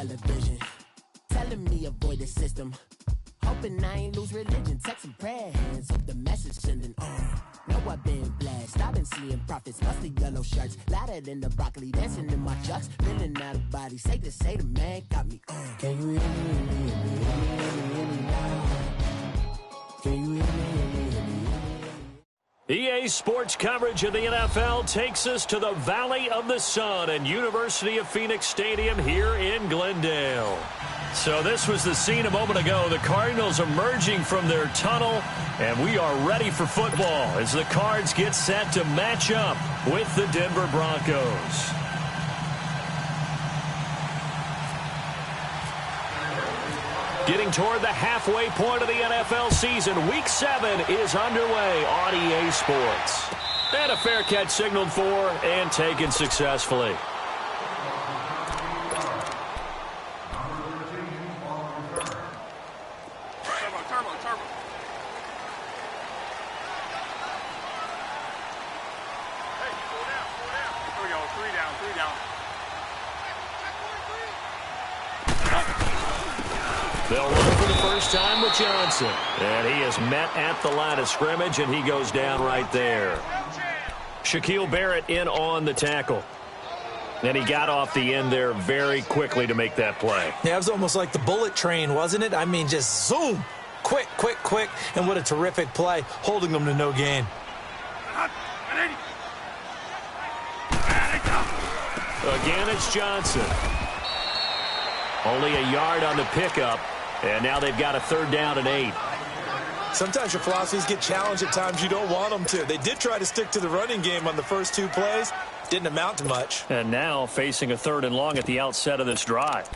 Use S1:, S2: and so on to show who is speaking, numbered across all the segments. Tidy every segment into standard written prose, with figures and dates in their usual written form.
S1: television, telling me avoid the system. Hoping I ain't lose religion. Text some prayer hands, hope the message sending on. Know I've been blessed, I've been seeing prophets, mostly yellow shirts, louder than the broccoli, dancing in my chucks, feeling out of body. Say the man got me on. Can you hear me? Hear me now? Can you hear me?
S2: EA Sports coverage of the NFL takes us to the Valley of the Sun and University of Phoenix Stadium here in Glendale. So this was the scene a moment ago. The Cardinals emerging from their tunnel, and we are ready for football as the Cards get set to match up with the Denver Broncos. Getting toward the halfway point of the NFL season, Week 7 is underway on EA Sports. And a fair catch signaled for and taken successfully. They'll run for the first time with Johnson. And he is met at the line of scrimmage, and he goes down right there. Shaquille Barrett in on the tackle. And he got off the end there very quickly to make that play.
S3: Yeah, it was almost like the bullet train, wasn't it? I mean, just zoom. Quick, quick, quick. And what a terrific play, holding them to no gain.
S2: Again, it's Johnson. Only a yard on the pickup. And now they've got a 3rd down and 8.
S3: Sometimes your philosophies get challenged at times you don't want them to. They did try to stick to the running game on the first 2 plays. Didn't amount to much.
S2: And now facing a 3rd and long at the outset of this drive.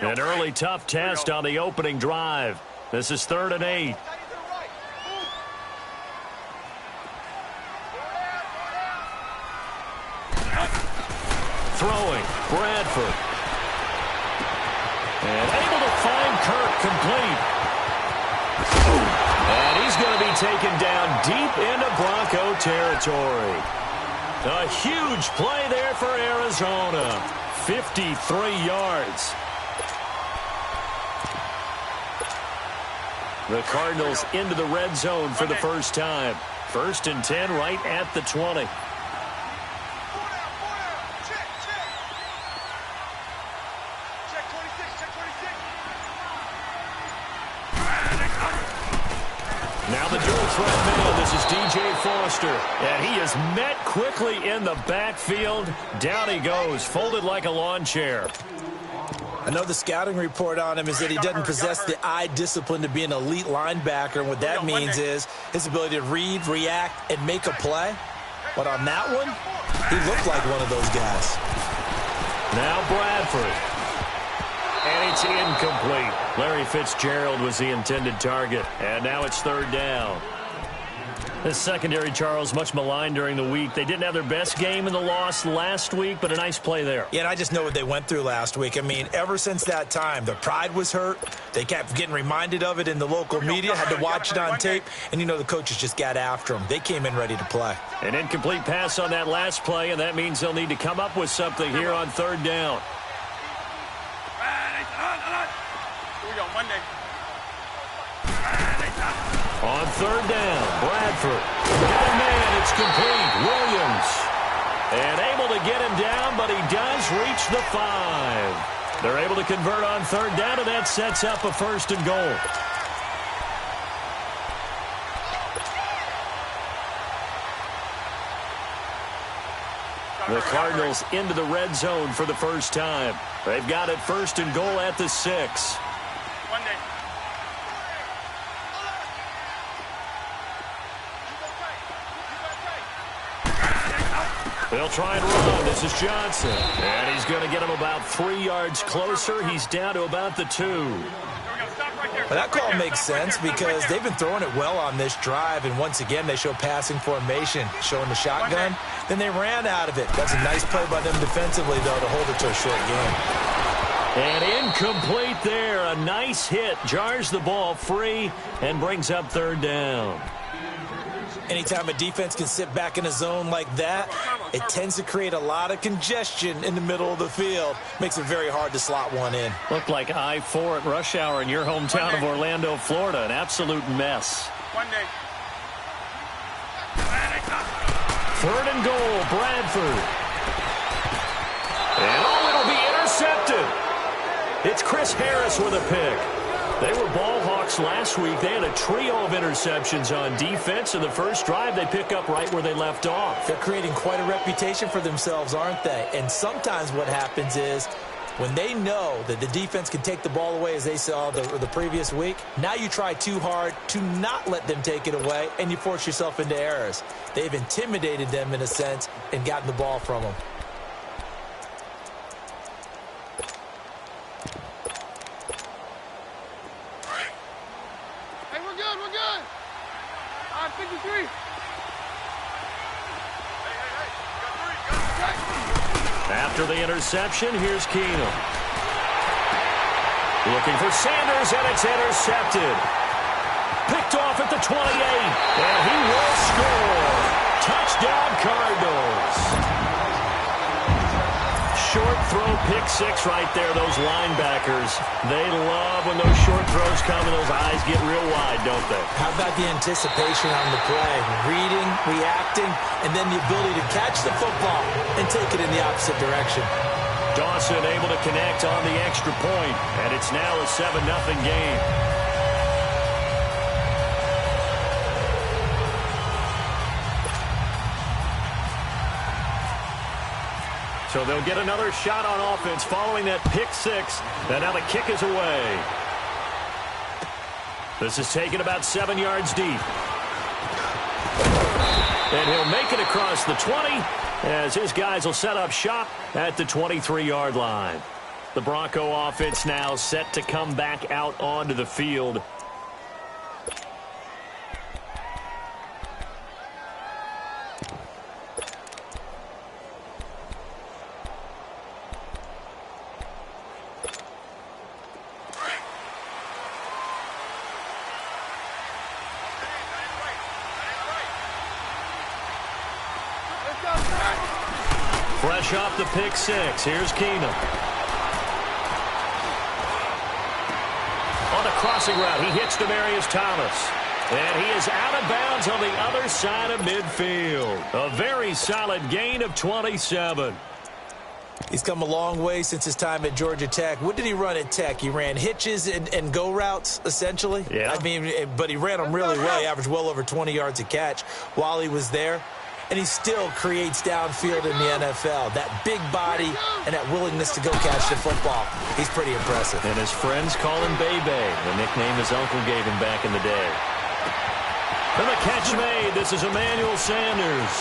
S2: An early tough test on the opening drive. This is 3rd and 8. Throwing, Bradford. And able to find Kirk complete. And he's going to be taken down deep into Bronco territory. A huge play there for Arizona. 53 yards. The Cardinals into the red zone for the first time. 1st and 10 right at the 20. Now the dual threat man, this is DJ Foster. And he is met quickly in the backfield. Down he goes, folded like a lawn chair.
S3: I know the scouting report on him is that he doesn't possess the eye discipline to be an elite linebacker. And what that means is his ability to read, react, and make a play. But on that one, he looked like one of those guys.
S2: Now Bradford. And it's incomplete. Larry Fitzgerald was the intended target. And now it's 3rd down. This secondary, Charles, much maligned during the week. They didn't have their best game in the loss last week, but a nice play there.
S3: Yeah, and I just know what they went through last week. I mean, ever since that time, their pride was hurt. They kept getting reminded of it in the local media, had to watch it on tape, and, you know, the coaches just got after them. They came in ready to play.
S2: An incomplete pass on that last play, and that means they'll need to come up with something here on 3rd down. On 3rd down, Bradford. Got a man, it's complete. Williams. And able to get him down, but he does reach the 5. They're able to convert on 3rd down, and that sets up a 1st and goal. The Cardinals into the red zone for the first time. They've got it 1st and goal at the 6. They'll try and run. This is Johnson. And he's going to get him about 3 yards closer. He's down to about the 2.
S3: Well, that call makes sense because they've been throwing it well on this drive, and once again they show passing formation, showing the shotgun. Then they ran out of it. That's a nice play by them defensively, though, to hold it to a short game.
S2: And incomplete there. A nice hit. Jars the ball free and brings up 3rd down.
S3: Anytime a defense can sit back in a zone like that, It tends to create a lot of congestion in the middle of the field. Makes it very hard to slot one in.
S2: Looked like I-4 at rush hour in your hometown of Orlando, Florida. An absolute mess. 3rd and goal, Bradford. And it'll be intercepted. It's Chris Harris with a pick. They were ball hawks last week. They had a trio of interceptions on defense. In the first drive, they pick up right where they left off.
S3: They're creating quite a reputation for themselves, aren't they? And sometimes what happens is when they know that the defense can take the ball away, as they saw the previous week, now you try too hard to not let them take it away, and you force yourself into errors. They've intimidated them in a sense and gotten the ball from them.
S2: After the interception, here's Keenum. Looking for Sanders, and it's intercepted. Picked off at the 28, and he will score. Touchdown, Cardinals. Short throw, pick six right there, those linebackers. They love when those short throws come and those eyes get real wide, don't they?
S3: How about the anticipation on the play? Reading, reacting, and then the ability to catch the football and take it in the opposite direction.
S2: Dawson able to connect on the extra point, and it's now a 7-0 game. So they'll get another shot on offense following that pick six. And now the kick is away. This is taken about 7 yards deep. And he'll make it across the 20 as his guys will set up shop at the 23-yard line. The Bronco offense now set to come back out onto the field. Fresh off the pick six, here's Keenum. On a crossing route, he hits Demaryius Thomas. And he is out of bounds on the other side of midfield. A very solid gain of 27.
S3: He's come a long way since his time at Georgia Tech. What did he run at Tech? He ran hitches and go routes, essentially.
S2: Yeah.
S3: I mean, but he ran them really well. He averaged well over 20 yards a catch while he was there. And he still creates downfield in the NFL. That big body and that willingness to go catch the football. He's pretty impressive.
S2: And his friends call him Bebe, the nickname his uncle gave him back in the day. And the catch made. This is Emmanuel Sanders.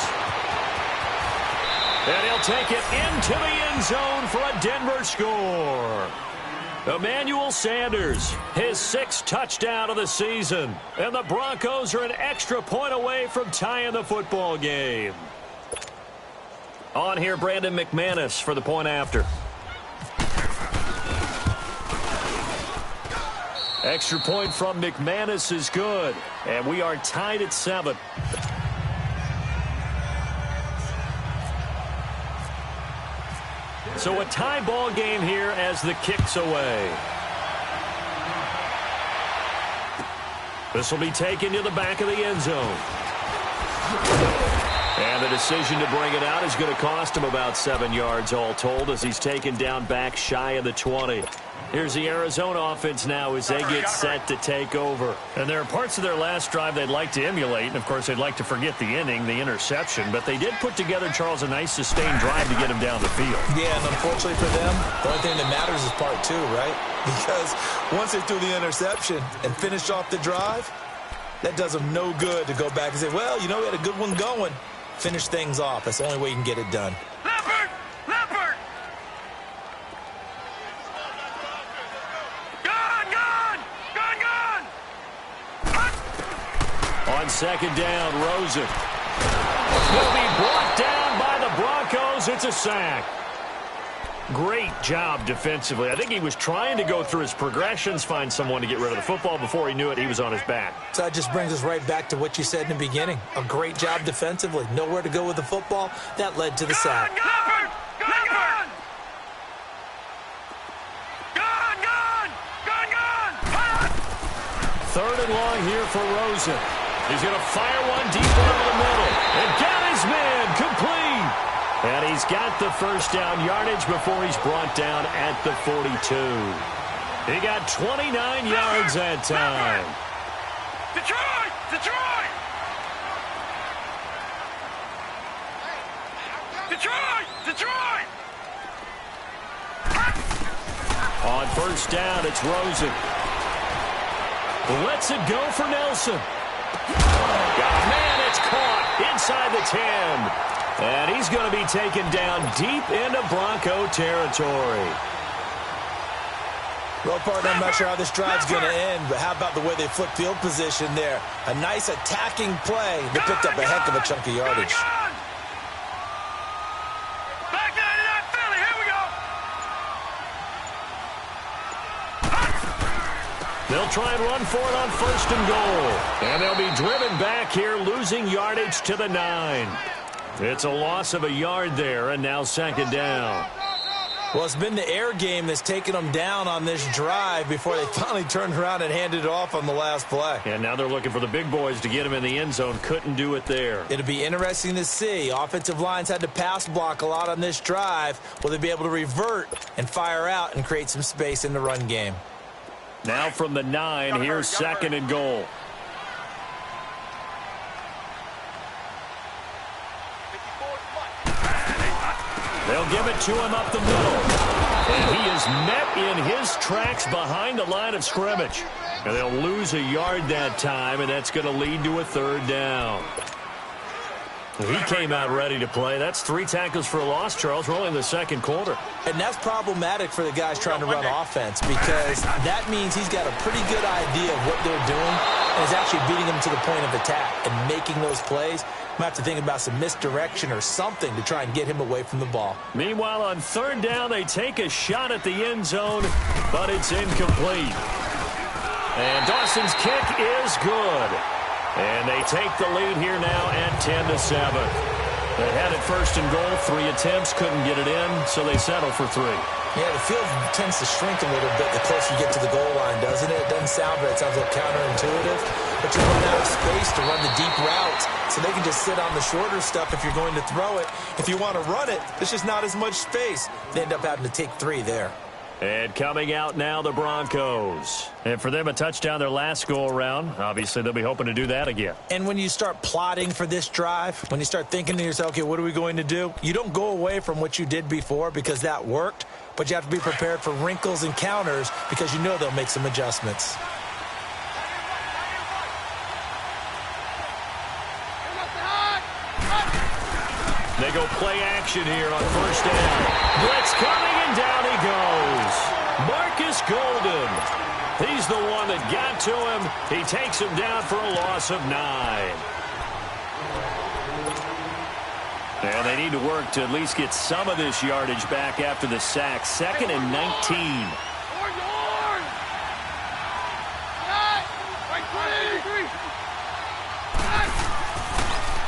S2: And he'll take it into the end zone for a Denver score. Emmanuel Sanders, his 6th touchdown of the season. And the Broncos are an extra point away from tying the football game. On here, Brandon McManus for the point after. Extra point from McManus is good. And we are tied at 7. So a tie ball game here as the kick's away. This will be taken to the back of the end zone. And the decision to bring it out is going to cost him about 7 yards all told as he's taken down back shy of the 20. Here's the Arizona offense now as they get set to take over. And there are parts of their last drive they'd like to emulate. And, of course, they'd like to forget the inning, the interception. But they did put together, Charles, a nice sustained drive to get him down the field.
S3: Yeah, and unfortunately for them, the only thing that matters is part 2, right? Because once they threw the interception and finished off the drive, that does them no good to go back and say, well, you know, we had a good one going. Finish things off. That's the only way you can get it done.
S4: Leopard! Leopard!
S2: On second down, Rosen will be brought down by the Broncos. It's a sack. Great job defensively. I think he was trying to go through his progressions, find someone to get rid of the football. Before he knew it, he was on his back.
S3: So that just brings us right back to what you said in the beginning. A great job defensively. Nowhere to go with the football. That led to the sack.
S4: Leopard! Leopard! Gun!
S2: Third and long here for Rosen. He's going to fire one deep over the middle. And got his man complete. And he's got the first down yardage before he's brought down at the 42. He got 29 yards that time.
S4: Detroit! Detroit! Detroit! Detroit!
S2: On first down, it's Rosen. Lets it go for Nelson. Man, it's caught inside the 10. And he's going to be taken down deep into Bronco territory.
S3: Well, partner, I'm not sure how this drive's going to end, but how about the way they flip field position there? A nice attacking play. They picked up a heck of a chunk of yardage.
S4: Back down to that Philly. Here we go.
S2: They'll try and run for it on first and goal. And they'll be driven back here, losing yardage to the 9. It's a loss of a yard there, and now second down.
S3: Well, it's been the air game that's taken them down on this drive before they finally turned around and handed it off on the last play.
S2: And now they're looking for the big boys to get him in the end zone. Couldn't do it there.
S3: It'll be interesting to see. Offensive lines had to pass block a lot on this drive. Will they be able to revert and fire out and create some space in the run game?
S2: Now from the 9, here's second and goal. They'll give it to him up the middle. And he is met in his tracks behind the line of scrimmage. And they'll lose a yard that time, and that's going to lead to a third down. He came out ready to play. That's 3 tackles for a loss, Charles. We're only in the second quarter.
S3: And that's problematic for the guys trying to run offense because that means he's got a pretty good idea of what they're doing and is actually beating them to the point of attack and making those plays. Might have to think about some misdirection or something to try and get him away from the ball.
S2: Meanwhile, on third down, they take a shot at the end zone, but it's incomplete. And Dawson's kick is good. And they take the lead here now at 10-7. They had it first and goal, 3 attempts, couldn't get it in, so they settle for 3.
S3: Yeah, the field tends to shrink a little bit the closer you get to the goal line, doesn't it? It doesn't sound right. It sounds a little counterintuitive. But you run out of space to run the deep routes, so they can just sit on the shorter stuff if you're going to throw it. If you want to run it, there's just not as much space. They end up having to take 3 there.
S2: And coming out now, the Broncos. And for them, a touchdown their last go-around. Obviously, they'll be hoping to do that again.
S3: And when you start plotting for this drive, when you start thinking to yourself, okay, what are we going to do? You don't go away from what you did before because that worked, but you have to be prepared for wrinkles and counters because you know they'll make some adjustments.
S2: They go play action here on first down. Blitz coming, and down he goes. Marcus Golden. He's the one that got to him. He takes him down for a loss of 9. And they need to work to at least get some of this yardage back after the sack. Second and 19.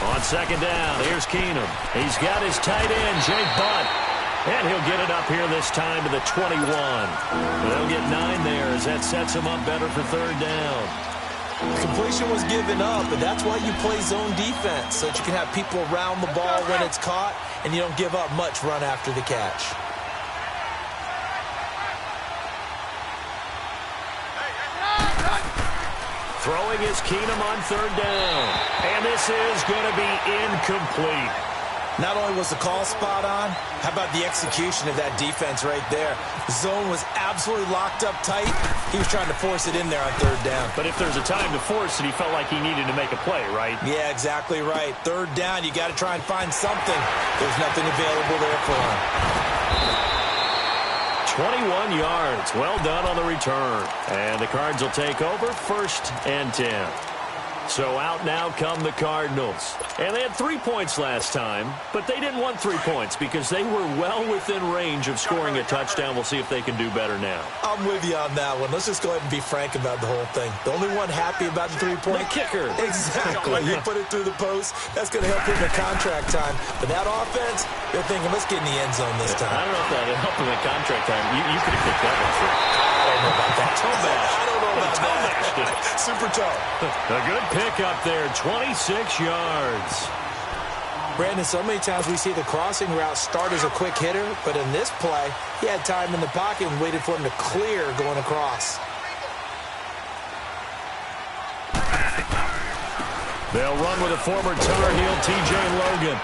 S2: On second down, here's Keenum. He's got his tight end, Jake Butt. And he'll get it up here this time to the 21. They'll get 9 there as that sets him up better for third down.
S3: Completion was given up, but that's why you play zone defense, so that you can have people around the ball when it's caught, and you don't give up much run after the catch.
S2: Throwing is Keenum on third down. And this is going to be incomplete.
S3: Not only was the call spot on, how about the execution of that defense right there? The zone was absolutely locked up tight. He was trying to force it in there on third down.
S2: But if there's a time to force it, he felt like he needed to make a play, right?
S3: Yeah, exactly right. Third down, you got to try and find something. There's nothing available there for him.
S2: 21 yards. Well done on the return. And the Cards will take over first and 10. So out now come the Cardinals. And they had 3 points last time, but they didn't want 3 points because they were well within range of scoring a touchdown. We'll see if they can do better now.
S3: I'm with you on that one. Let's just go ahead and be frank about the whole thing. The only one happy about the 3-point
S2: kicker.
S3: Exactly. You put it through the post. That's going to help him in contract time. But that offense, they're thinking, let's get in the end zone this time.
S2: I don't know if that would help him in contract time. You could have kicked that one through.
S3: I don't know about that.
S2: Toe bash.
S3: I don't know about that. Super toe.
S2: A good pick up there, 26 yards.
S3: Brandon, so many times we see the crossing route start as a quick hitter, but in this play, he had time in the pocket and waited for him to clear going across.
S2: They'll run with a former Tar Heel, TJ Logan.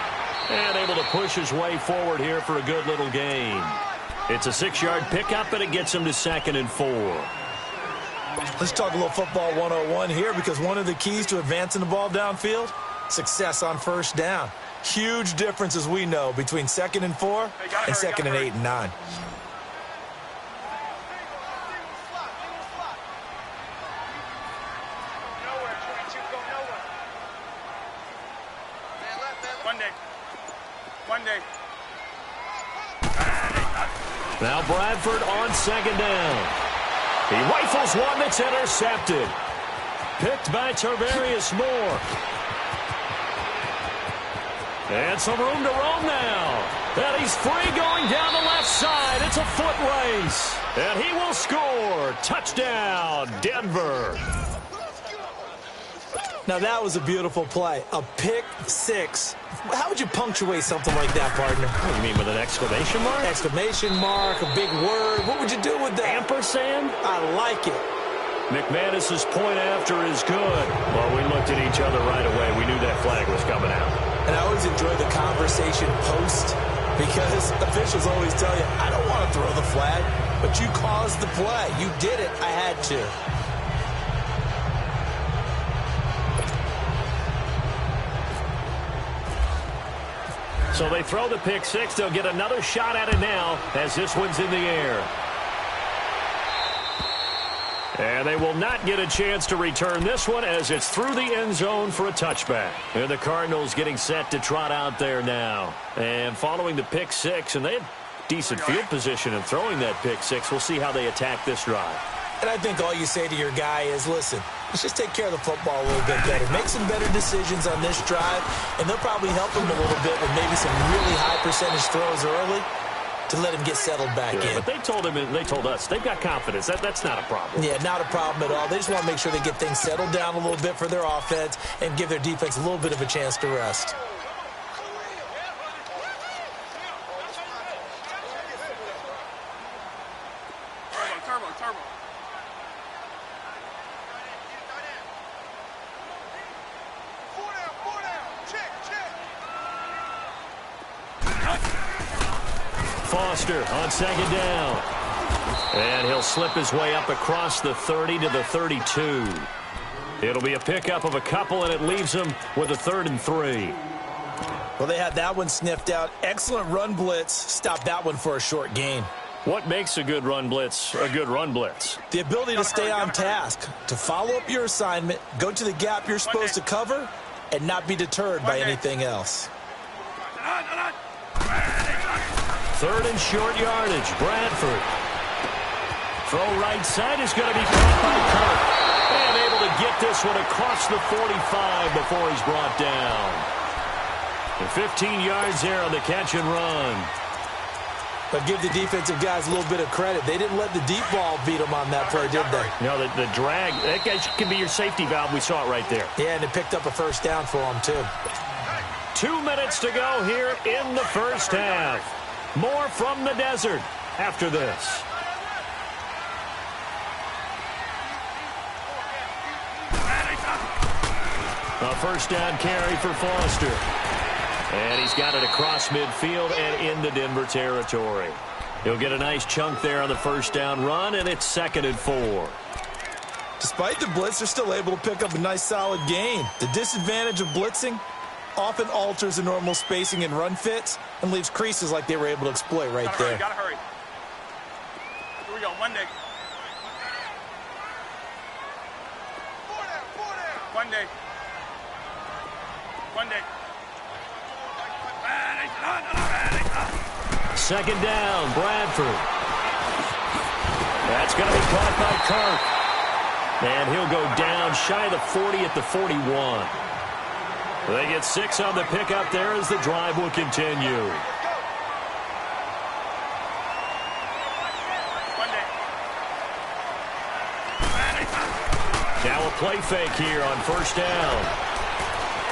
S2: And able to push his way forward here for a good little gain. It's a 6-yard pickup, and it gets him to 2nd and 4.
S3: Let's talk a little football 101 here, because one of the keys to advancing the ball downfield, success on first down. Huge difference, as we know, between 2nd and 4 and 2nd and 8 and 9.
S4: One day.
S2: Now Bradford on 2nd down. He rifles one that's intercepted. Picked by Tarvarius Moore. And some room to roam now. And he's free going down the left side. It's a foot race. And he will score. Touchdown, Denver.
S3: Now, that was a beautiful play. A pick six. How would you punctuate something like that, partner?
S2: What do you mean, with an exclamation mark?
S3: Exclamation mark, a big word. What would you do with that?
S2: Ampersand?
S3: I like it.
S2: McManus's point after is good. Well, we looked at each other right away. We knew that flag was coming out.
S3: And I always enjoy the conversation post, because officials always tell you, I don't want to throw the flag, but you caused the play. You did it. I had to.
S2: So they throw the pick six. They'll get another shot at it now as this one's in the air. And they will not get a chance to return this one as it's through the end zone for a touchback. And the Cardinals getting set to trot out there now. And following the pick six, and they had decent field position in throwing that pick six. We'll see how they attack this drive.
S3: And I think all you say to your guy is, listen, let's just take care of the football a little bit better. Make some better decisions on this drive, and they'll probably help him a little bit with maybe some really high percentage throws early to let him get settled back in.
S2: But they told him, and they told us, they've got confidence. That's not a problem.
S3: Yeah, not a problem at all. They just want to make sure they get things settled down a little bit for their offense and give their defense a little bit of a chance to rest.
S4: Turbo. Four down. Check.
S2: Foster on second down. And he'll slip his way up across the 30 to the 32. It'll be a pickup of a couple, and it leaves him with a 3rd and 3.
S3: Well, they had that one sniffed out. Excellent run blitz. Stopped that one for a short gain.
S2: What makes a good run blitz a good run blitz?
S3: The ability to stay on task, to follow up your assignment, go to the gap you're supposed to cover, and not be deterred by anything else.
S2: 3rd and short yardage, Bradford. Throw right side is going to be caught by Kirk. And able to get this one across the 45 before he's brought down. And 15 yards there on the catch and run.
S3: But give the defensive guys a little bit of credit. They didn't let the deep ball beat them on that play, did they?
S2: No, the drag, that guy can be your safety valve. We saw it right there.
S3: Yeah, and it picked up a first down for them, too.
S2: 2 minutes to go here in the first half. More from the desert after this. A first down carry for Foster. And he's got it across midfield and into Denver territory. He'll get a nice chunk there on the first down run, and it's 2nd and 4.
S3: Despite the blitz, they're still able to pick up a nice solid gain. The disadvantage of blitzing often alters the normal spacing and run fits and leaves creases like they were able to exploit right there.
S4: Gotta hurry. Here we go, Monday. 4 down. One day.
S2: Second down, Bradford. That's going to be caught by Kirk. And he'll go down shy of the 40 at the 41. They get 6 on the pickup there as the drive will continue. Now a play fake here on first down.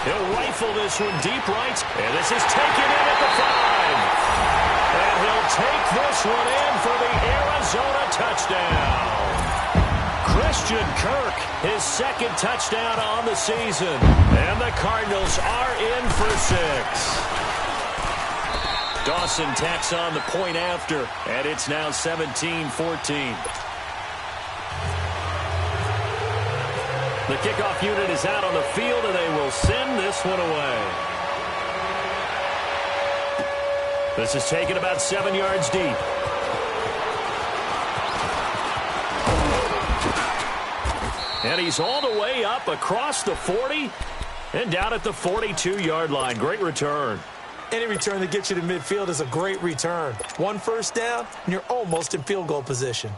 S2: He'll rifle this one deep right. And this is taken in at the 5. And he'll take this one in for the Arizona touchdown. Christian Kirk, his second touchdown on the season. And the Cardinals are in for 6. Dawson tacks on the point after, and it's now 17-14. The kickoff unit is out on the field, and they will send this one away. This is taken about 7 yards deep. And he's all the way up across the 40 and down at the 42-yard line. Great return.
S3: Any return that gets you to midfield is a great return. 1 first down, and you're almost in field goal position.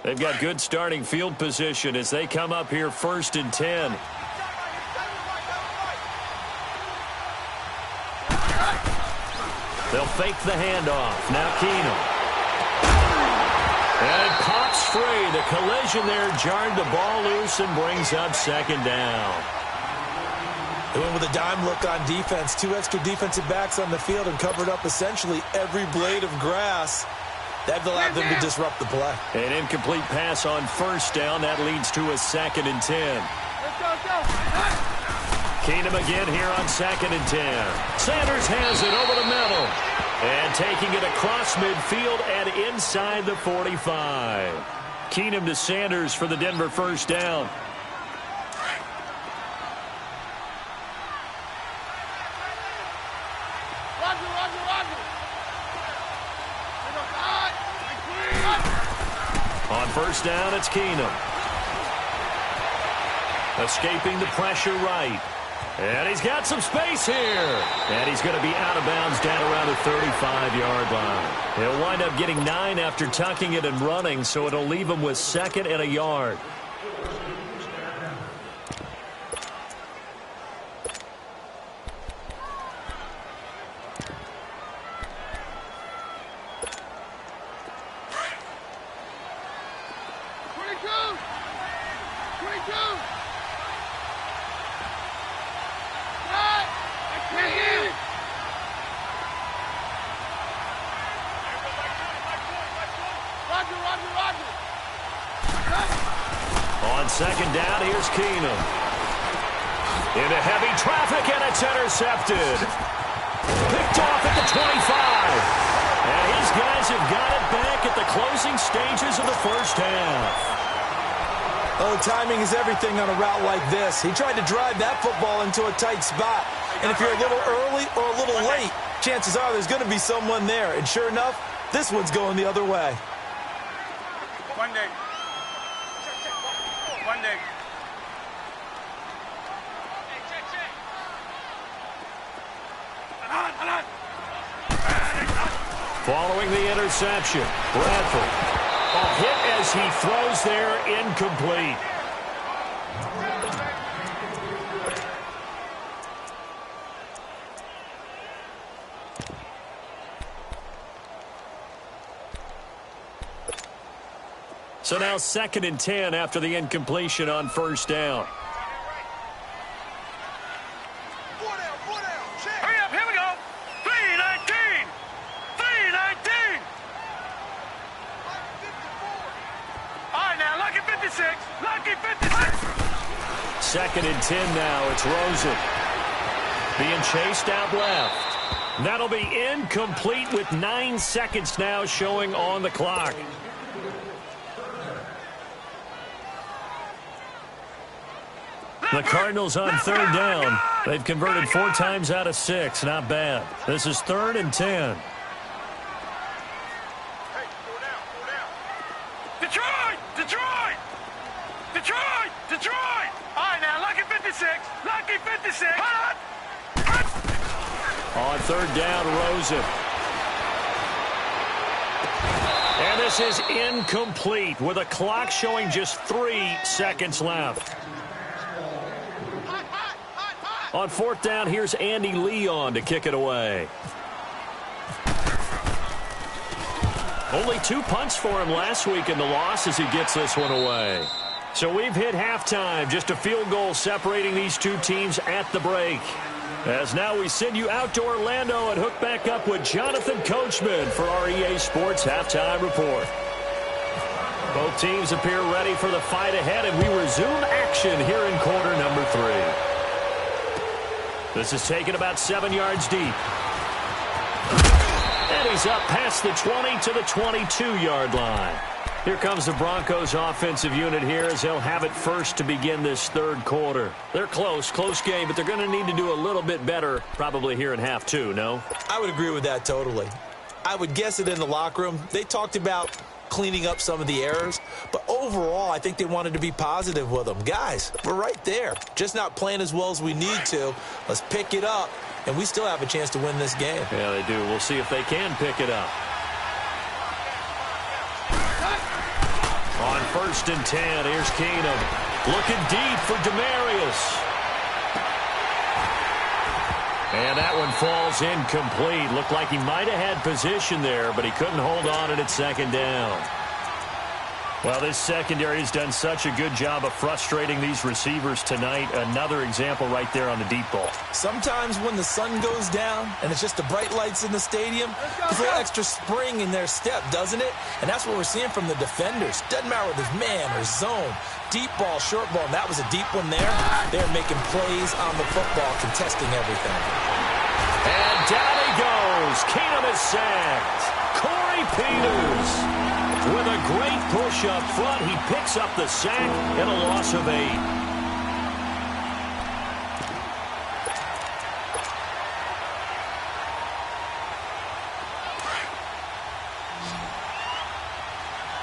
S2: They've got good starting field position as they come up here 1st and 10. They'll fake the handoff. Now Keenum. And it pops free. The collision there jarred the ball loose and brings up 2nd down.
S3: They went with a dime look on defense. 2 extra defensive backs on the field and covered up essentially every blade of grass. That allowed them to disrupt the play.
S2: An incomplete pass on first down. That leads to a 2nd and 10. Keenum again here on 2nd and 10. Sanders has it over the middle. And taking it across midfield and inside the 45. Keenum to Sanders for the Denver first down. On first down, it's Keenum. Escaping the pressure right. And he's got some space here. And he's going to be out of bounds down around the 35-yard line. He'll wind up getting 9 after tucking it and running, so it'll leave him with 2nd and a yard. On 2nd down, here's Keenum. Into heavy traffic, and it's intercepted. Picked off at the 25. And his guys have got it back at the closing stages of the first half.
S3: Oh, timing is everything on a route like this. He tried to drive that football into a tight spot. And if you're a little early or a little late, chances are there's going to be someone there. And sure enough, this one's going the other way.
S4: One day. One day.
S2: Following the interception, Bradford. A hit as he throws there, incomplete. So now 2nd and 10 after the incompletion on first down.
S4: Hurry up, here we go. 319. 319. All right, now, lucky 56. Lucky 56.
S2: 2nd and 10 now. It's Rosen. Being chased out left. That'll be incomplete with 9 seconds now showing on the clock. The Cardinals on 3rd down. They've converted 4 times out of 6. Not bad. This is 3rd and 10.
S4: Detroit! Detroit! All right, now, lucky 56. Lucky 56. Hot!
S2: On third down, Rosen. And this is incomplete with a clock showing just 3 seconds left. On fourth down, here's Andy Leon to kick it away. Only 2 punts for him last week in the loss as he gets this one away. So we've hit halftime. Just a field goal separating these two teams at the break. As now we send you out to Orlando and hook back up with Jonathan Coachman for our EA Sports Halftime Report. Both teams appear ready for the fight ahead, and we resume action here in quarter number 3. This is taken about 7 yards deep. And he's up past the 20 to the 22-yard line. Here comes the Broncos offensive unit here as they'll have it first to begin this third quarter. They're close game, but they're going to need to do a little bit better probably here in half 2, no?
S3: I would agree with that totally. I would guess it in the locker room. They talked about cleaning up some of the errors, but overall I think they wanted to be positive with them. Guys, we're right there. Just not playing as well as we need to. Let's pick it up, and we still have a chance to win this game.
S2: Yeah, they do. We'll see if they can pick it up. On 1st and 10, here's Keenum. Looking deep for Demarius. And that one falls incomplete. Looked like he might have had position there, but he couldn't hold on it at second down. Well, this secondary has done such a good job of frustrating these receivers tonight. Another example right there on the deep ball.
S3: Sometimes when the sun goes down and it's just the bright lights in the stadium, there's a little extra spring in their step, doesn't it? And that's what we're seeing from the defenders. Doesn't matter whether it's man or zone, deep ball, short ball. And that was a deep one there. They're making plays on the football, contesting everything.
S2: And down he goes. Keenum is sacked. Corey Peters. With a great push up front, he picks up the sack and a loss of 8.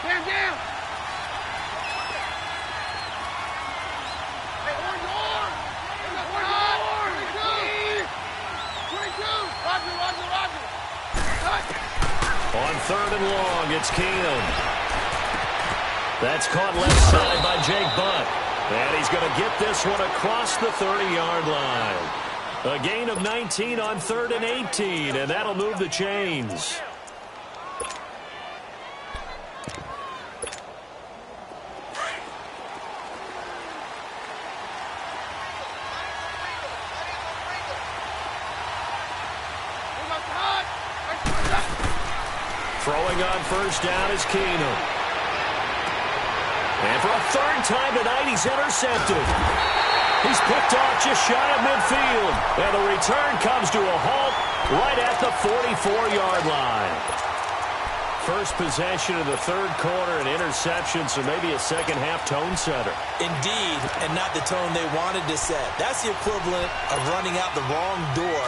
S4: Stand down. Hey, orange arm. Orange arm. 22. Roger.
S2: On third and long, it's Keenum. That's caught left side by Jake Butt. And he's going to get this one across the 30-yard line. A gain of 19 on 3rd and 18, and that'll move the chains. Throwing on 1st down is Keenum. And for a 3rd time tonight, he's intercepted. He's picked off just shy of midfield. And the return comes to a halt right at the 44-yard line. First possession of the 3rd quarter, an interception, so maybe a second-half tone setter.
S3: Indeed, and not the tone they wanted to set. That's the equivalent of running out the wrong door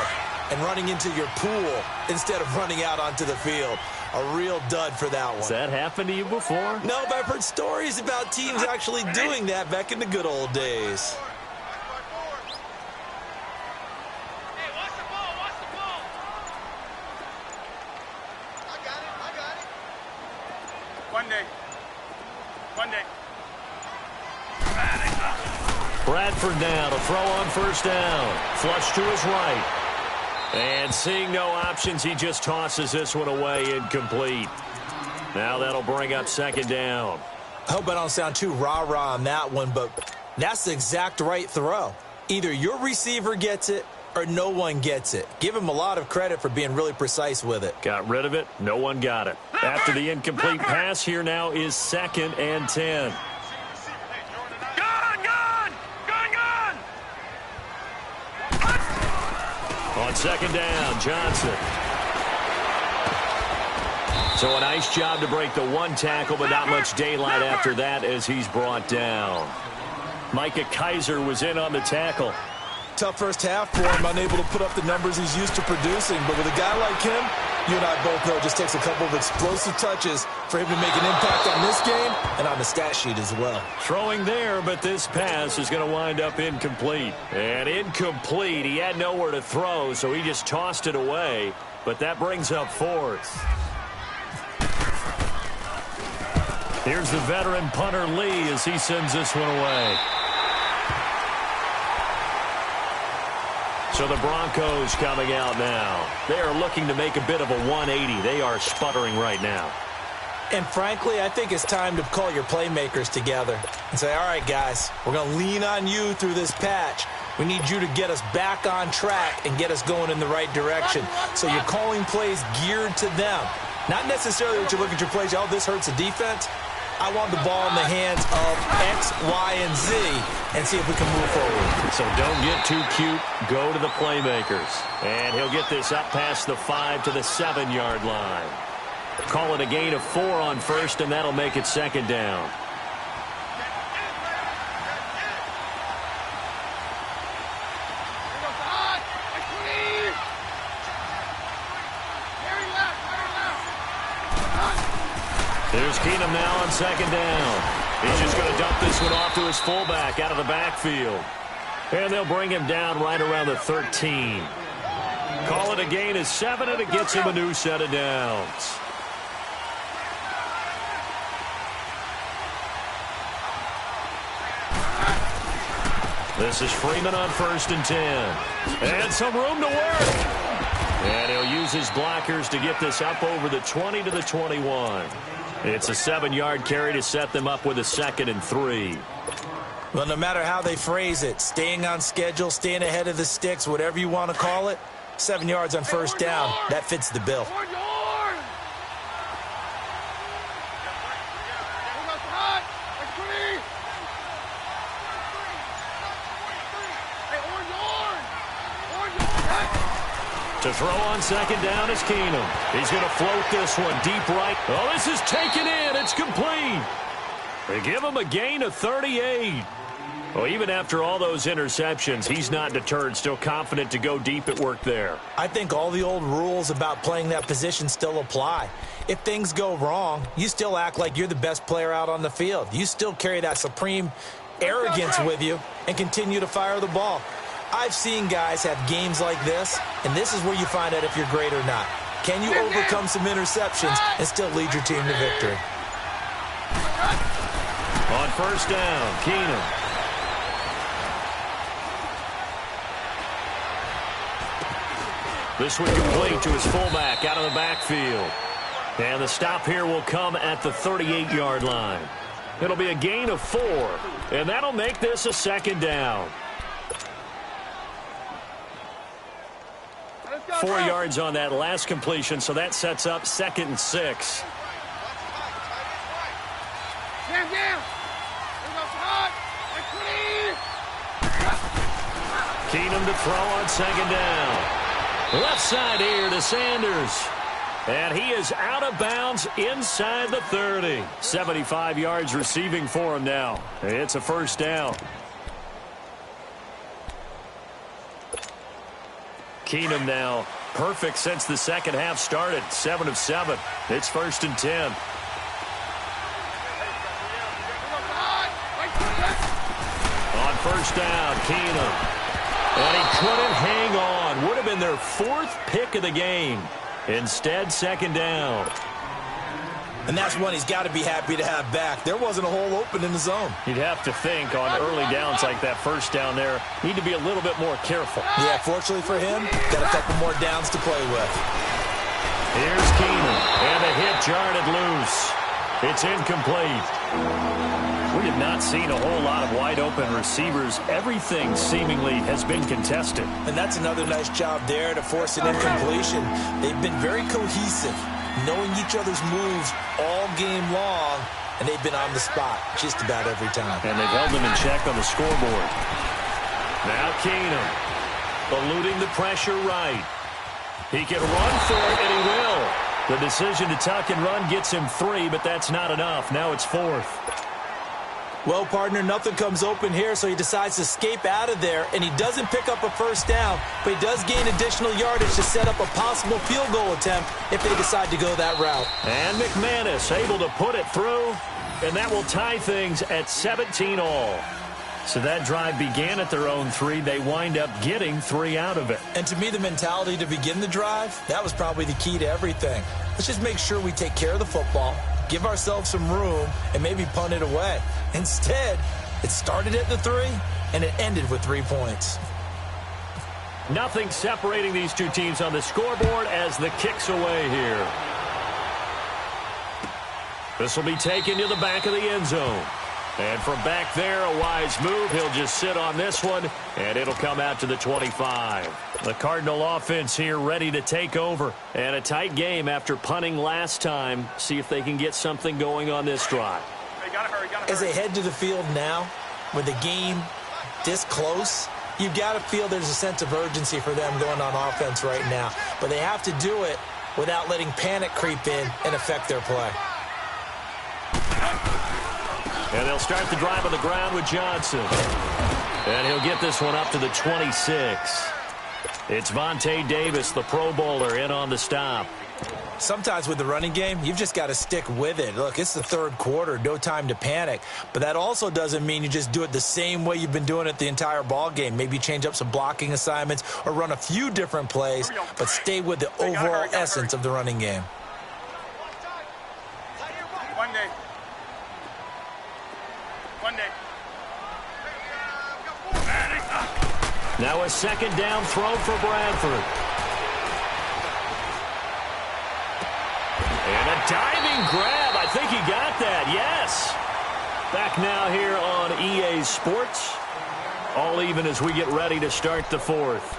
S3: and running into your pool instead of running out onto the field. A real dud for that one.
S2: Has that happened to you before?
S3: No, but I've heard stories about teams actually doing that back in the good old days.
S4: Hey, watch the ball. Watch the ball. I got it. One day.
S2: Bradford now to throw on 1st down. Flush to his right. And seeing no options, he just tosses this one away incomplete. Now that'll bring up 2nd down.
S3: I hope I don't sound too rah-rah on that one, but that's the exact right throw. Either your receiver gets it or no one gets it. Give him a lot of credit for being really precise with it.
S2: Got rid of it. No one got it. After the incomplete pass, here now is 2nd and 10. On 2nd down, Johnson. So a nice job to break the 1 tackle, but not much daylight after that as he's brought down. Micah Kaiser was in on the tackle.
S3: Tough first half for him, unable to put up the numbers he's used to producing. But with a guy like him, You and I both know it just takes a couple of explosive touches for him to make an impact on this game and on the stat sheet as well.
S2: Throwing there, but this pass is going to wind up incomplete. And incomplete. He had nowhere to throw, so he just tossed it away. But that brings up fourth. Here's the veteran punter Lee as he sends this one away. So the Broncos coming out now. They are looking to make a bit of a 180. They are sputtering right now.
S3: And frankly, I think it's time to call your playmakers together and say, all right, guys, we're going to lean on you through this patch. We need you to get us back on track and get us going in the right direction. So you're calling plays geared to them. Not necessarily that you look at your plays, oh, this hurts the defense. I want the ball in the hands of X, Y, and Z and see if we can move forward.
S2: So don't get too cute. Go to the playmakers. And he'll get this up past the 5 to the 7-yard line. Call it a gain of 4 on first, and that'll make it second down. Here's Keenum now on second down. He's just going to dump this one off to his fullback out of the backfield. And they'll bring him down right around the 13. Call it a gain of 7, and it gets him a new set of downs. This is Freeman on 1st and 10. And some room to work. And he'll use his blockers to get this up over the 20 to the 21. It's a 7-yard carry to set them up with a 2nd and 3.
S3: Well, no matter how they phrase it, staying on schedule, staying ahead of the sticks, whatever you want to call it, 7 yards on first down, that fits the bill.
S2: To throw on second down is Keenum. He's going to float this one deep right. Oh, this is taken in. It's complete. They give him a gain of 38. Well, even after all those interceptions, he's not deterred, still confident to go deep at work there.
S3: I think all the old rules about playing that position still apply. If things go wrong, you still act like you're the best player out on the field. You still carry that supreme arrogance with you and continue to fire the ball. I've seen guys have games like this, and this is where you find out if you're great or not. Can you overcome some interceptions and still lead your team to victory?
S2: On first down, Keenum. This one complete to his fullback out of the backfield. And the stop here will come at the 38-yard line. It'll be a gain of 4, and that'll make this a second down. 4 yards on that last completion, so that sets up 2nd and 6. Keenum to throw on second down. Left side here to Sanders. And he is out of bounds inside the 30. 75 yards receiving for him now. It's a first down. Keenum now perfect since the second half started. 7 of 7. It's 1st and 10. On first down, Keenum. And he couldn't hang on. Would have been their 4th pick of the game. Instead, second down.
S3: And that's one he's got to be happy to have back. There wasn't a hole open in the zone.
S2: You'd have to think on early downs like that first down there, need to be a little bit more careful.
S3: Yeah, fortunately for him, got a couple more downs to play with.
S2: Here's Keenum, and the hit jarred it loose. It's incomplete. We have not seen a whole lot of wide-open receivers. Everything seemingly has been contested.
S3: And that's another nice job there to force an incompletion. They've been very cohesive, knowing each other's moves all game long, and they've been on the spot just about every time.
S2: And they've held them in check on the scoreboard. Now Keenum, eluding the pressure right. He can run for it, and he will. The decision to tuck and run gets him 3, but that's not enough. Now it's 4th.
S3: Well, partner, nothing comes open here, so he decides to escape out of there, and he doesn't pick up a first down, but he does gain additional yardage to set up a possible field goal attempt if they decide to go that route.
S2: And McManus able to put it through, and that will tie things at 17 all. So that drive began at their own 3. They wind up getting 3 out of it.
S3: And to me, the mentality to begin the drive, that was probably the key to everything. Let's just make sure we take care of the football, give ourselves some room, and maybe punt it away. Instead, it started at the 3, and it ended with 3 points.
S2: Nothing separating these two teams on the scoreboard as the kick's away here. This will be taken to the back of the end zone. And from back there, a wise move. He'll just sit on this one, and it'll come out to the 25. The Cardinal offense here ready to take over. And a tight game after punting last time. See if they can get something going on this drive.
S4: Hey, gotta hurry.
S3: As they head to the field now, with the game this close, you've got to feel there's a sense of urgency for them going on offense right now. But they have to do it without letting panic creep in and affect their play.
S2: And they'll start the drive on the ground with Johnson. And he'll get this one up to the 26. It's Vontae Davis, the Pro Bowler, in on the stop.
S3: Sometimes with the running game, you've just got to stick with it. Look, it's the third quarter, no time to panic. But that also doesn't mean you just do it the same way you've been doing it the entire ball game. Maybe change up some blocking assignments or run a few different plays, but stay with the overall essence of the running game.
S4: One day.
S2: Now a second down throw for Bradford. And a diving grab. I think he got that. Yes. Back now here on EA Sports. All even as we get ready to start the fourth.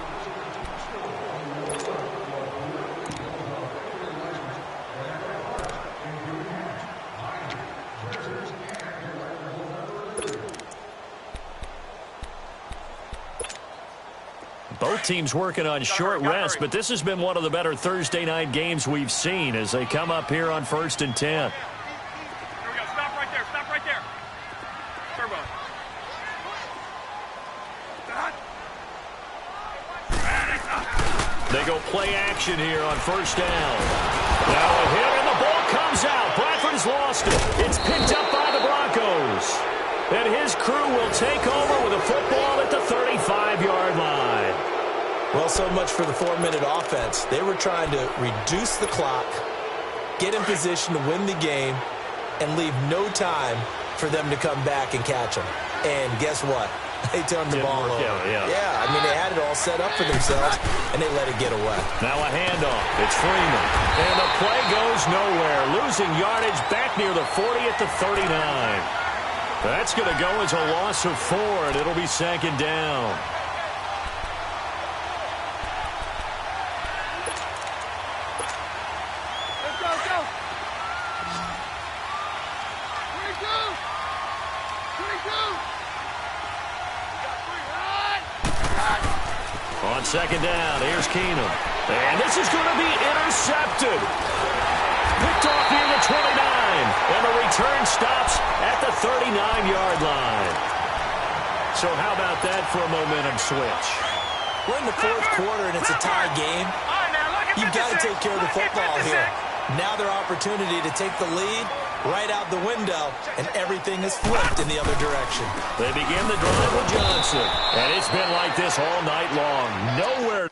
S2: Both teams working on short rest, but this has been one of the better Thursday night games we've seen as they come up here on 1st and 10.
S4: Here we go. Stop right there. Stop right there. Turbo.
S2: They go play action here on 1st down. Now a hit and the ball comes out. Bradford has lost it. It's picked up by the Broncos. And his crew will take over with a football at the 35-yard line.
S3: Well, so much for the 4-minute offense. They were trying to reduce the clock, get in position to win the game, and leave no time for them to come back and catch them. And guess what? They turned the ball over. Yeah, I mean, they had it all set up for themselves, and they let it get away.
S2: Now a handoff. It's Freeman. And the play goes nowhere. Losing yardage back near the 40 at the 39. That's going to go as a loss of 4, and it'll be second down. On second down, here's Keenum. And this is going to be intercepted. Picked off near the 29. And the return stops at the 39-yard line. So how about that for a momentum switch?
S3: We're in the fourth quarter, and it's a tie game. You've got to take care of the football here. Now their opportunity to take the lead right out the window, and everything is flipped in the other direction.
S2: They begin the drive with Johnson. And it's been like this all night long. Nowhere.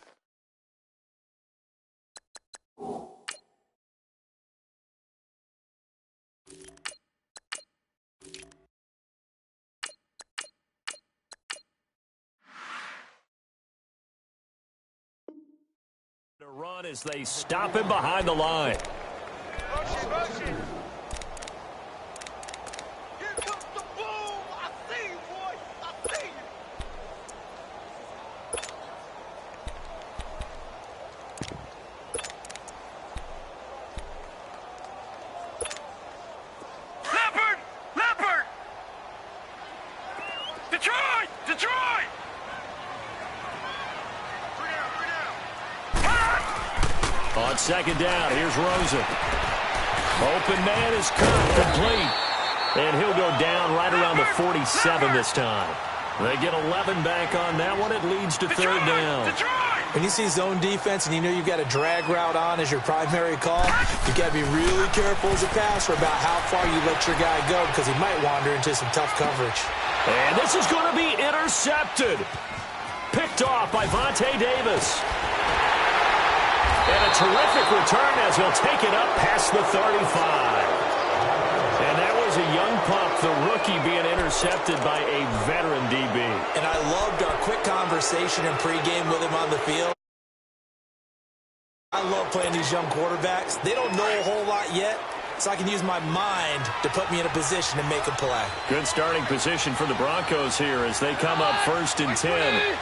S2: To run as they stop him behind the line.
S4: Motion. Here comes the boom. I see you, boy. I see you. Leopard. Detroit.
S2: On second down, here's Rosen. Open man is caught complete. And he'll go down right around the 47 this time. They get 11 back on that one. It leads to third down.
S3: When you see zone defense and you know you've got a drag route on as your primary call, you've got to be really careful as a passer about how far you let your guy go because he might wander into some tough coverage.
S2: And this is going to be intercepted. Picked off by Vontae Davis. And a terrific return as he'll take it up past the 35. And that was a young pup, the rookie, being intercepted by a veteran DB.
S3: And I loved our quick conversation in pregame with him on the field. I love playing these young quarterbacks. They don't know a whole lot yet, so I can use my mind to put me in a position to make a play.
S2: Good starting position for the Broncos here as they come up 1st and 10.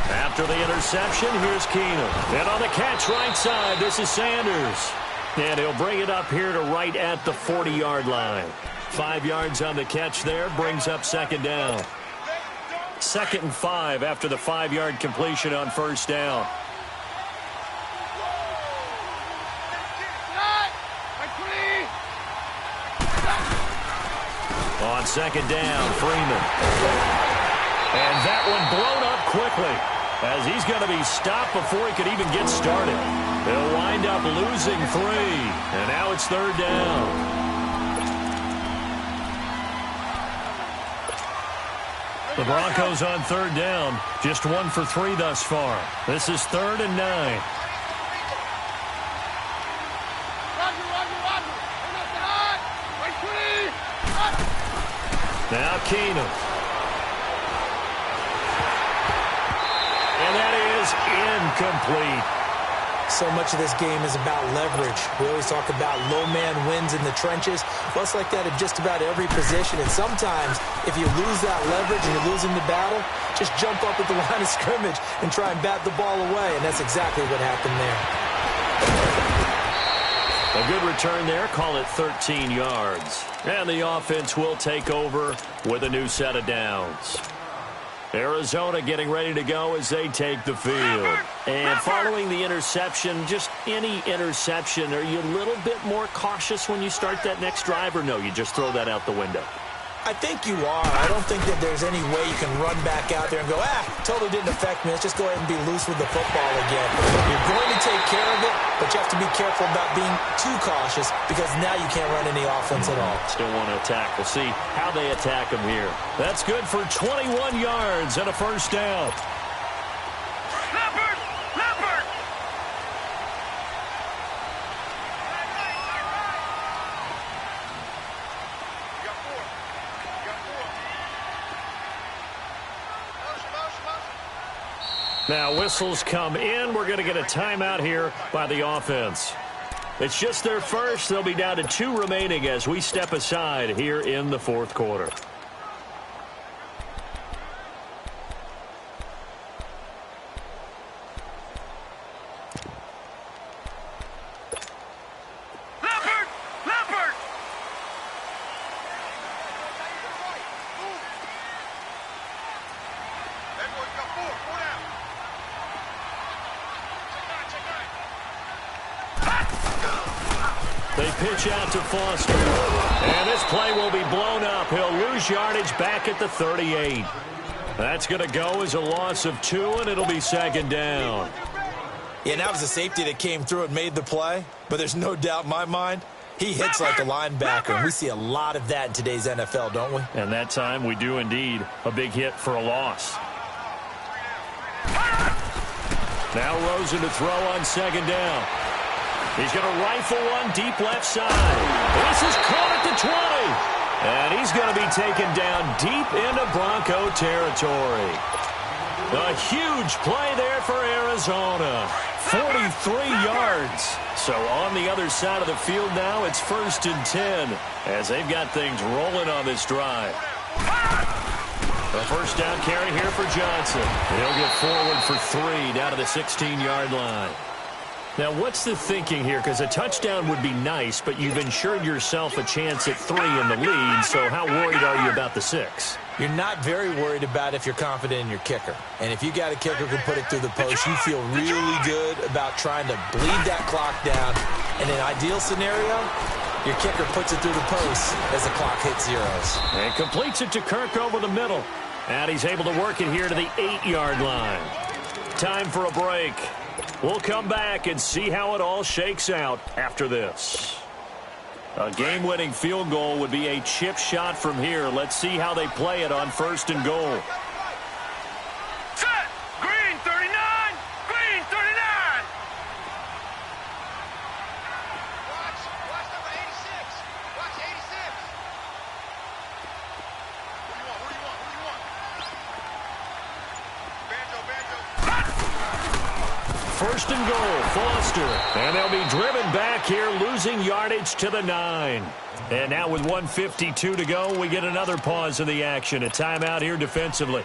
S2: After the interception, here's Keenum. And on the catch right side, this is Sanders. And he'll bring it up here to right at the 40-yard line. 5 yards on the catch there, brings up second down. 2nd and 5 after the 5-yard completion on first down. On second down, Freeman. And that one blown up quickly, as he's going to be stopped before he could even get started. They'll wind up losing 3, and now it's third down. The Broncos on third down, just 1 for 3 thus far. This is 3rd and 9. Now Keenum. And that is incomplete.
S3: So much of this game is about leverage. We always talk about low man wins in the trenches. Well, it's like that at just about every position. And sometimes, if you lose that leverage and you're losing the battle, just jump up at the line of scrimmage and try and bat the ball away. And that's exactly what happened there.
S2: A good return there. Call it 13 yards. And the offense will take over with a new set of downs. Arizona getting ready to go as they take the field. And following the interception, just any interception, are you a little bit more cautious when you start that next drive, or no, you just throw that out the window?
S3: I think you are. I don't think that there's any way you can run back out there and go, totally didn't affect me. Let's just go ahead and be loose with the football again. You're going to take care of it, but you have to be careful about being too cautious because now you can't run any offense at all.
S2: Still want to attack. We'll see how they attack them here. That's good for 21 yards and a first down. Now whistles come in. We're going to get a timeout here by the offense. It's just their first. They'll be down to 2 remaining as we step aside here in the 4th quarter. They pitch out to Foster. And this play will be blown up. He'll lose yardage back at the 38. That's going to go as a loss of 2, and it'll be second down.
S3: Yeah, that was a safety that came through and made the play. But there's no doubt in my mind, he hits like a linebacker. And we see a lot of that in today's NFL, don't we?
S2: And that time we do indeed. A big hit for a loss. Now Rosen to throw on second down. He's going to rifle one deep left side. This is caught at the 20. And he's going to be taken down deep into Bronco territory. A huge play there for Arizona. 43 yards. So on the other side of the field now, it's 1st and 10 as they've got things rolling on this drive. A first down carry here for Johnson. He'll get forward for 3 down to the 16-yard line. Now, what's the thinking here? Because a touchdown would be nice, but you've ensured yourself a chance at 3 in the lead, so how worried are you about the 6?
S3: You're not very worried about if you're confident in your kicker. And if you got a kicker who can put it through the post, you feel really good about trying to bleed that clock down. In an ideal scenario, your kicker puts it through the post as the clock hits zeros.
S2: And completes it to Kirk over the middle. And he's able to work it here to the 8-yard line. Time for a break. We'll come back and see how it all shakes out after this. A game-winning field goal would be a chip shot from here. Let's see how they play it on 1st and goal.
S4: Set! Green 39! Green 39!
S5: Watch number 86. Watch 86. Who do you want? Banjo.
S2: 1st and goal, Foster. And they'll be driven back here, losing yardage to the 9. And now with 1:52 to go, we get another pause in the action. A timeout here defensively.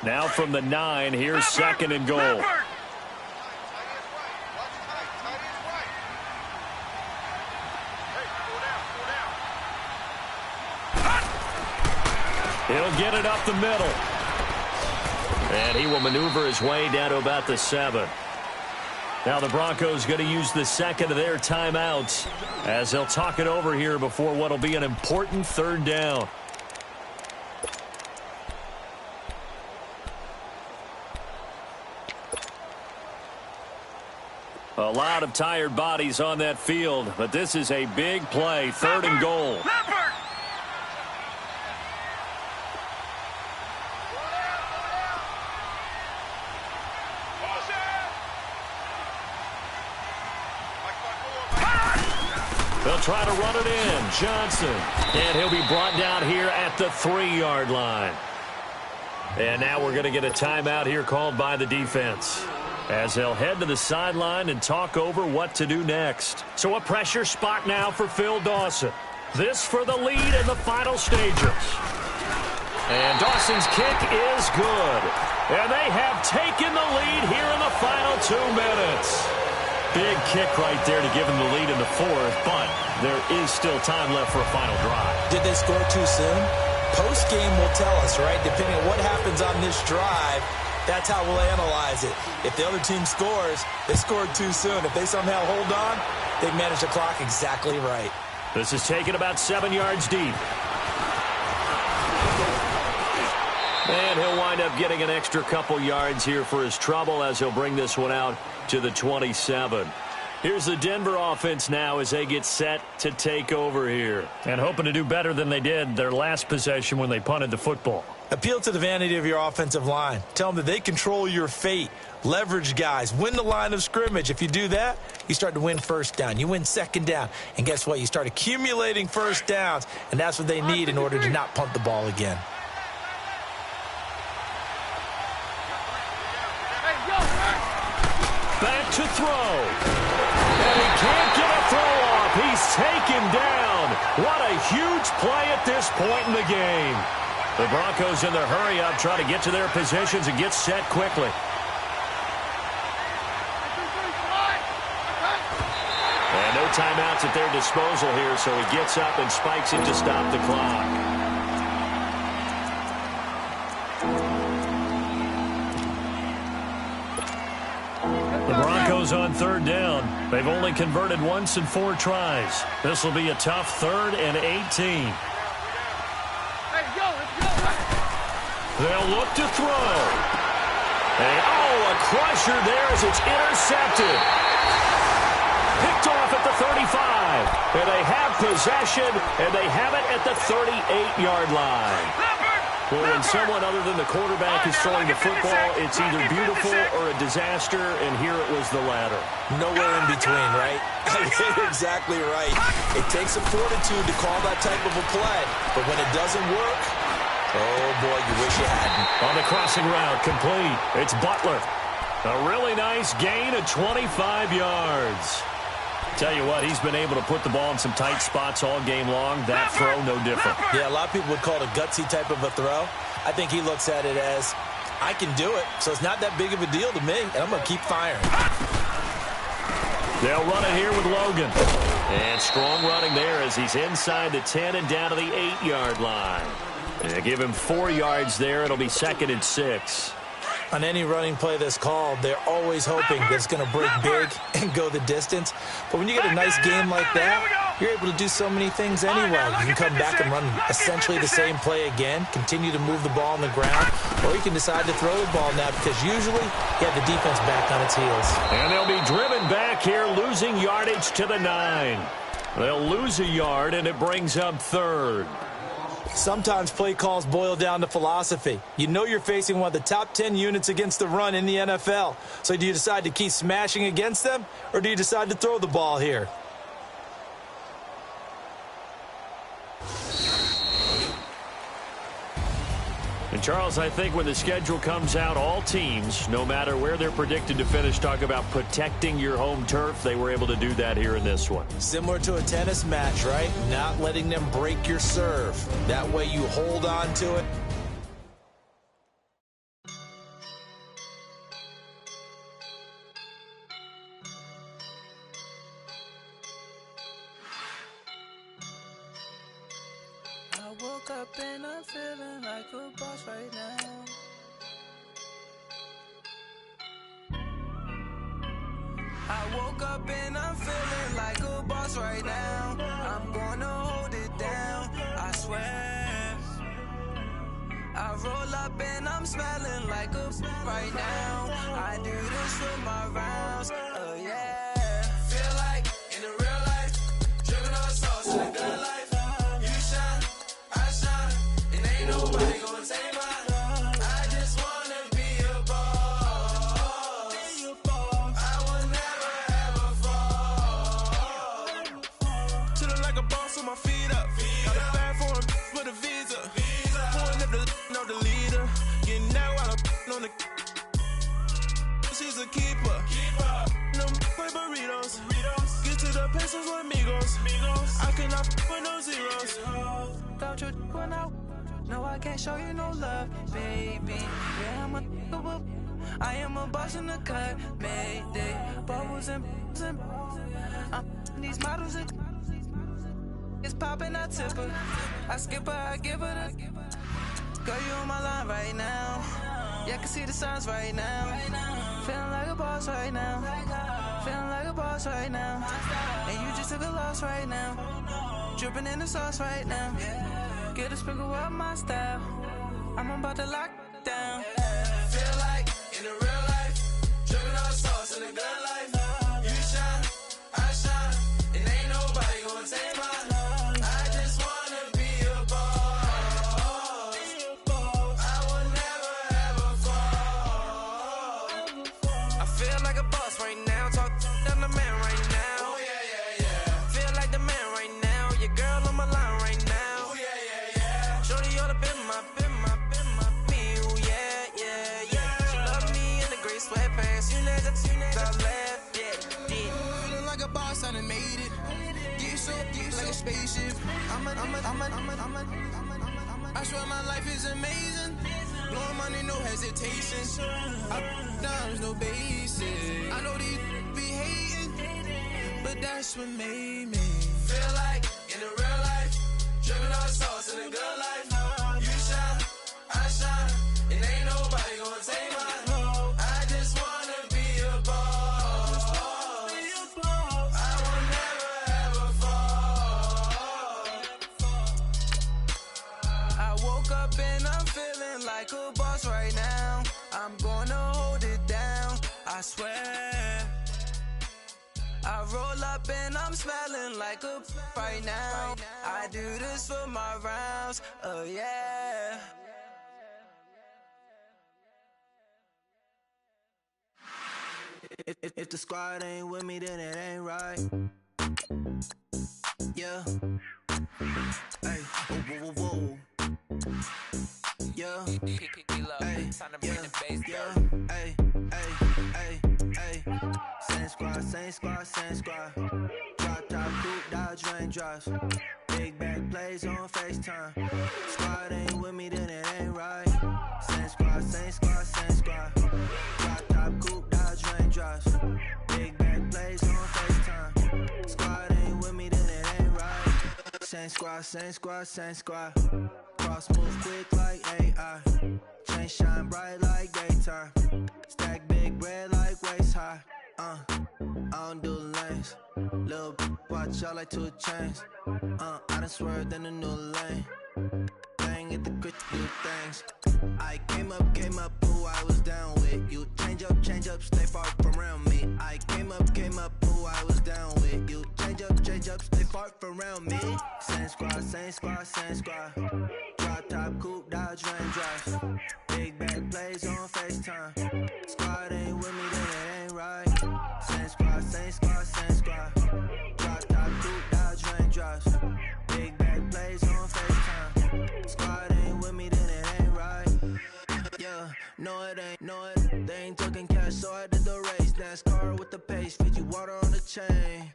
S2: Now from the 9, here's 2nd and goal. He'll get it up the middle. And he will maneuver his way down to about the 7. Now the Broncos going to use the 2nd of their timeouts as they'll talk it over here before what will be an important 3rd down. A lot of tired bodies on that field, but this is a big play, 3rd and goal. They'll try to run it in. Johnson. And he'll be brought down here at the 3-yard line. And now we're going to get a timeout here called by the defense, as they'll head to the sideline and talk over what to do next. So a pressure spot now for Phil Dawson. This for the lead in the final stages. And Dawson's kick is good. And they have taken the lead here in the final 2 minutes. Big kick right there to give them the lead in the 4th, but there is still time left for a final drive.
S3: Did they score too soon? Post-game will tell us, right? Depending on what happens on this drive, that's how we'll analyze it. If the other team scores, they scored too soon. If they somehow hold on, they've managed the clock exactly right.
S2: This is taken about 7 yards deep. And he'll wind up getting an extra couple yards here for his trouble as he'll bring this one out to the 27. Here's the Denver offense now as they get set to take over here. And hoping to do better than they did their last possession when they punted the football.
S3: Appeal to the vanity of your offensive line. Tell them that they control your fate. Leverage guys. Win the line of scrimmage. If you do that, you start to win 1st down. You win 2nd down. And guess what? You start accumulating 1st downs. And that's what they need in order to not punt the ball again.
S2: Back to throw. And he can't get a throw off. He's taken down. What a huge play at this point in the game. The Broncos in their hurry-up try to get to their positions and get set quickly. And no timeouts at their disposal here, so he gets up and spikes it to stop the clock. The Broncos on 3rd down. They've only converted once in 4 tries. This will be a tough 3rd and 18. They'll look to throw. And, a crusher there as it's intercepted. Picked off at the 35. And they have possession, and they have it at the 38-yard line. Well, when someone other than the quarterback is throwing the football, it's either beautiful or a disaster, and here it was the latter.
S3: Nowhere in between, right? You're exactly right. It takes some fortitude to call that type of a play, but when it doesn't work, oh boy, you wish you hadn't.
S2: On the crossing route, complete. It's Butler. A really nice gain of 25 yards. Tell you what, he's been able to put the ball in some tight spots all game long. That throw, no different.
S3: Yeah, a lot of people would call it a gutsy type of a throw. I think he looks at it as, I can do it, so it's not that big of a deal to me, and I'm going to keep firing.
S2: They'll run it here with Logan. And strong running there as he's inside the 10 and down to the 8-yard line. And give him 4 yards there. It'll be 2nd and 6.
S3: On any running play that's called, they're always hoping that it's going to break big and go the distance. But when you get a nice game like that, you're able to do so many things anyway. You can come back and run essentially the same play again, continue to move the ball on the ground, or you can decide to throw the ball now because usually you have the defense back on its heels.
S2: And they'll be driven back here, losing yardage to the 9. They'll lose a yard, and it brings up 3rd.
S3: Sometimes play calls boil down to philosophy. You know you're facing one of the top 10 units against the run in the NFL. So do you decide to keep smashing against them, or do you decide to throw the ball here?
S2: And, Charles, I think when the schedule comes out, all teams, no matter where they're predicted to finish, talk about protecting your home turf. They were able to do that here in this one.
S3: Similar to a tennis match, right? Not letting them break your serve. That way you hold on to it.
S6: I woke up and I'm feeling like a boss right now. I woke up and I'm feeling like a boss right now. I'm gonna hold it down, I swear. I roll up and I'm smelling like a right now. I do this for my rounds, oh yeah. Feel like in the real life, dripping on sauce in the good life. Nobody gonna take mine. I just wanna be a boss. I will never ever fall. Chillin' like a boss with my feet up. Got a bag for the visa. Pulling up the leader. Getting out while I'm on the. She's a keeper. No play burritos. Get to the pesos with amigos. I cannot with no zeros. Don't you run out. No, I can't show you no love, baby. Yeah, I am a boss in the cut, Mayday. Bubbles and these models are it's popping, I tip her. I skip her, I give her the girl, you on my line right now. Yeah, I can see the signs right now. Feeling like a boss right now. Feeling like a boss right now. And you just took a loss right now. Dripping in the sauce right now. Get a sprinkle up my style. I'm about to lock down. Feel like in the real life, dripping on sauce in the good life. You shine, I shine, and ain't nobody gonna take mine. I just wanna be a boss. I will never ever fall. I feel like a boss right now. Talk to the man right now. Oh yeah, yeah, yeah. Feel like the man right now. Your girl on my line right now. Shorty ought to been my, me, ooh, yeah. She love me in the gray sweatpants. You never left, yeah. Feeling like a boss, I done made it. Get so like a spaceship. I swear my life is amazing. Blowing money, no hesitation. Dimes, no basic. I know these be hating, but that's what made me feel like in the real life. Dripping on sauce in the good life. You shine, I shine, and ain't nobody gonna take mine. I just wanna be a boss. I will never ever fall. I woke up and I'm feeling like a boss right now. I'm gonna hold it down, I swear. I roll up and I'm smelling like a right now. I do this for my rounds, oh yeah. If the squad ain't with me, then it ain't right. Yeah. Hey, whoa, whoa, whoa. Yeah. Hey, yeah. Hey, hey, hey. Same squad. Drop top, coupe, dodge raindrops. Big back plays on FaceTime. Squad ain't with me, then it ain't right. Same squad. Drop top, coupe, dodge raindrops. Big back plays on FaceTime. Squad ain't with me, squad, same squad, same squad. Cross move quick like AI. Chain shine bright like daytime. Stack big bread like waist high. I don't do lanes. Lil' watch out like 2 chains. I done swerved in a new lane. Bang at the grit, do things. I came up, who I was down with. You change up, stay far from around me. I came up, who I was down with. You change up, stay far from around me. Same squad, same squad, same squad. Drop top, coupe, Dodge, Range drives. Big bag plays on FaceTime. Squad ain't with me, then it ain't right. Same squad, same squad, same squad. Drop top, coupe, Dodge, Range drives. Big bag plays on FaceTime. Squad ain't with me, then it ain't right. Yeah, no it ain't, they ain't talking cash, so I did the race. NASCAR with the pace, feed you water on the chain.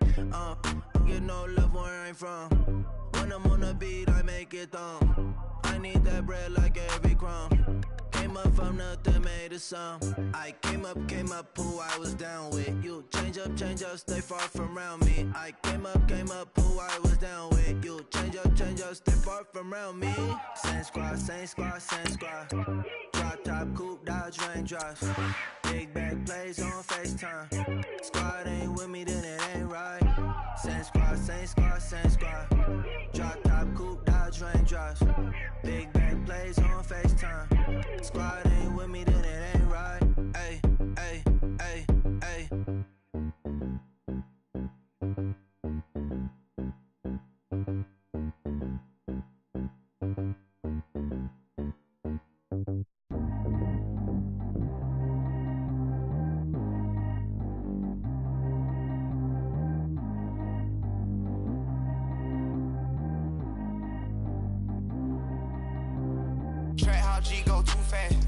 S6: Get no love where I'm from. When I'm on the beat, I make it thumb. I need that bread like every crumb. Came up from nothing, made a sum. I came up, who I was down with. You change up, stay far from around me. I came up, who I was down with. You change up, stay far from around me. Same squad, same squad, same squad. Drop top, coupe, Dodge, Range drives. Big bag plays on FaceTime. Squad ain't with me, then it ain't right. Same squad, same squad, same squad. Drop top, coupe, Dodge, Range drives. Big bag plays on FaceTime. Squad ain't with me, then it ain't right. Ay, ay, ay, ay.
S7: Track how G go too fast.